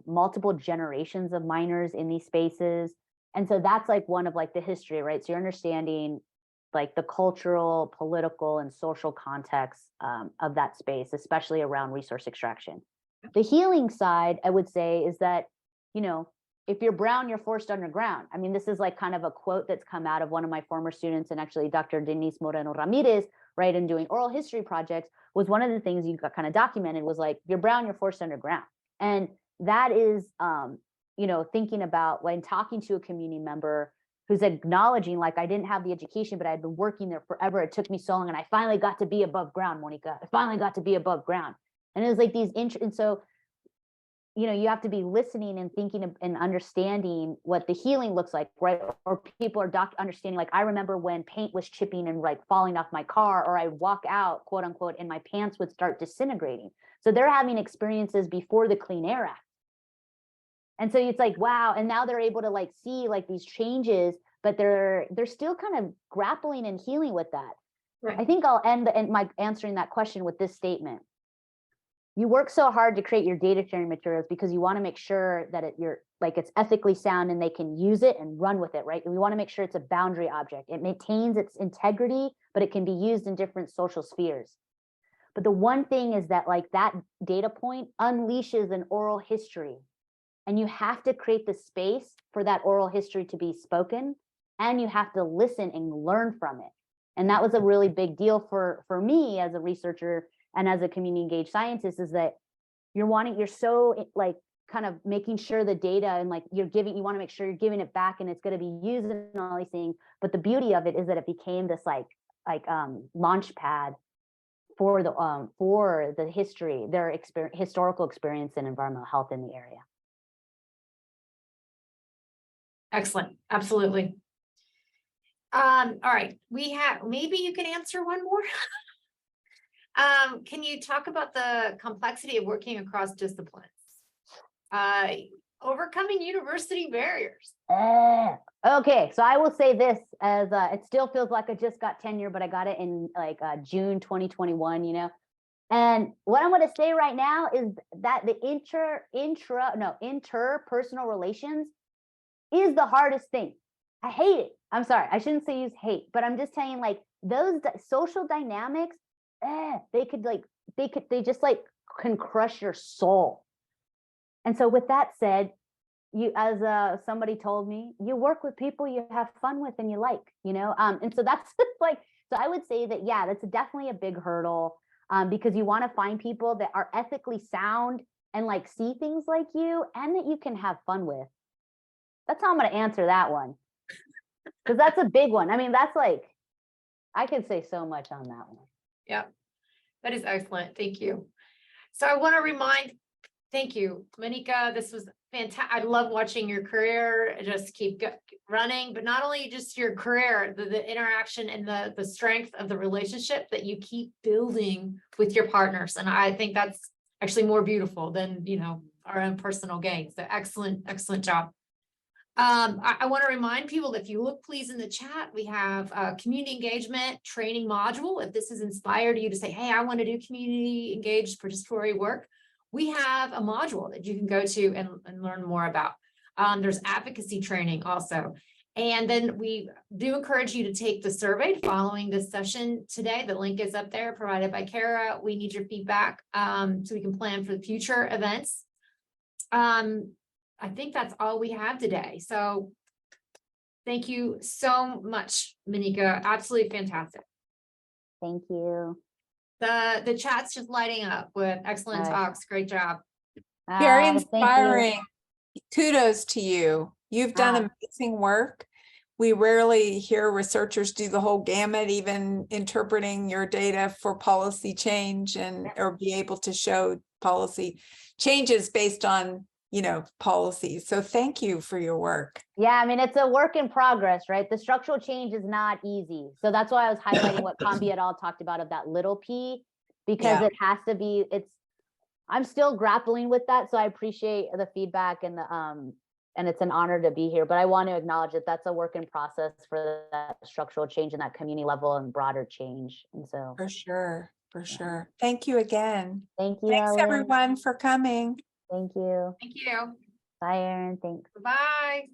Speaker 3: multiple generations of miners in these spaces. And so that's like one of like the history, right? So you're understanding like the cultural, political, and social context of that space, especially around resource extraction. The healing side, I would say, is that, if you're brown, you're forced underground. I mean, this is like kind of a quote that's come out of one of my former students, and actually Dr. Denise Moreno Ramirez, right, in doing oral history projects, was one of the things you got kind of documented was like, you're brown, you're forced underground. And that is, thinking about when talking to a community member who's acknowledging, like, I didn't have the education, but I'd been working there forever. It took me so long, and I finally got to be above ground, Monica. I finally got to be above ground. And it was like these, and so, you have to be listening and thinking and understanding what the healing looks like, right? Or people are understanding, like, I remember when paint was chipping and like falling off my car, or I walk out, quote unquote, and my pants would start disintegrating. So they're having experiences before the Clean Air Act. And so it's like, wow. And now they're able to like see like these changes, but they're still kind of grappling and healing with that. Right. I think I'll end my answering that question with this statement. You work so hard to create your data sharing materials because you want to make sure that it's ethically sound and they can use it and run with it, right? And we want to make sure it's a boundary object. It maintains its integrity, but it can be used in different social spheres. But the one thing is that like that data point unleashes an oral history, and you have to create the space for that oral history to be spoken, and you have to listen and learn from it. And that was a really big deal for me as a researcher and as a community engaged scientist, is that you're so like kind of making sure the data and like you want to make sure you're giving it back and it's going to be used and all these things. But the beauty of it is that it became this like launch pad for the history, their historical experience in environmental health in the area.
Speaker 2: Excellent. Absolutely. All right. Maybe you can answer one more. Can you talk about the complexity of working across disciplines? Overcoming university barriers.
Speaker 3: Okay, so I will say this as it still feels like I just got tenure, but I got it in like June 2021, And what I'm going to say right now is that the interpersonal relations is the hardest thing. I hate it. I'm sorry. I shouldn't say use hate, but I'm just saying like those social dynamics, they just like can crush your soul. And so with that said, you, as somebody told me, you work with people you have fun with and you like, and so that's like, so I would say that, yeah, that's definitely a big hurdle, because you want to find people that are ethically sound and like see things like you and that you can have fun with. That's how I'm going to answer that one, because that's a big one. I mean, that's like, I could say so much on that one.
Speaker 2: Yeah, that is excellent. Thank you. So I want to remind, thank you, Mónica. This was fantastic. I love watching your career just keep running, but not only just your career, the interaction and the strength of the relationship that you keep building with your partners. And I think that's actually more beautiful than, our own personal gain. So excellent, excellent job. I want to remind people that if you look, please, in the chat, we have a community engagement training module. If this has inspired you to say, hey, I want to do community engaged participatory work, we have a module that you can go to and learn more about. There's advocacy training also. And then we do encourage you to take the survey following this session today. The link is up there, provided by Kara. We need your feedback so we can plan for the future events. I think that's all we have today. So thank you so much, Mónica. Absolutely fantastic.
Speaker 3: Thank you.
Speaker 2: The chat's just lighting up with excellent talks. Great job.
Speaker 1: Very
Speaker 3: Thank you.
Speaker 1: inspiring. Kudos to you. You've done amazing work. We rarely hear researchers do the whole gamut, even interpreting your data for policy change or be able to show policy changes based on policies. So thank you for your work.
Speaker 3: Yeah, I mean, it's a work in progress, right? The structural change is not easy. So that's why I was highlighting what Kambi et al. Talked about of that little p, because it has to be, I'm still grappling with that. So I appreciate the feedback and it's an honor to be here, but I want to acknowledge that that's a work in process for that structural change and that community level and broader change. And so
Speaker 1: For sure. Thank you again.
Speaker 3: Thank you.
Speaker 1: Thanks
Speaker 3: Ellen.
Speaker 1: everyone for coming.
Speaker 3: Thank you.
Speaker 2: Thank you.
Speaker 3: Bye, Erin. Thanks.
Speaker 2: Bye.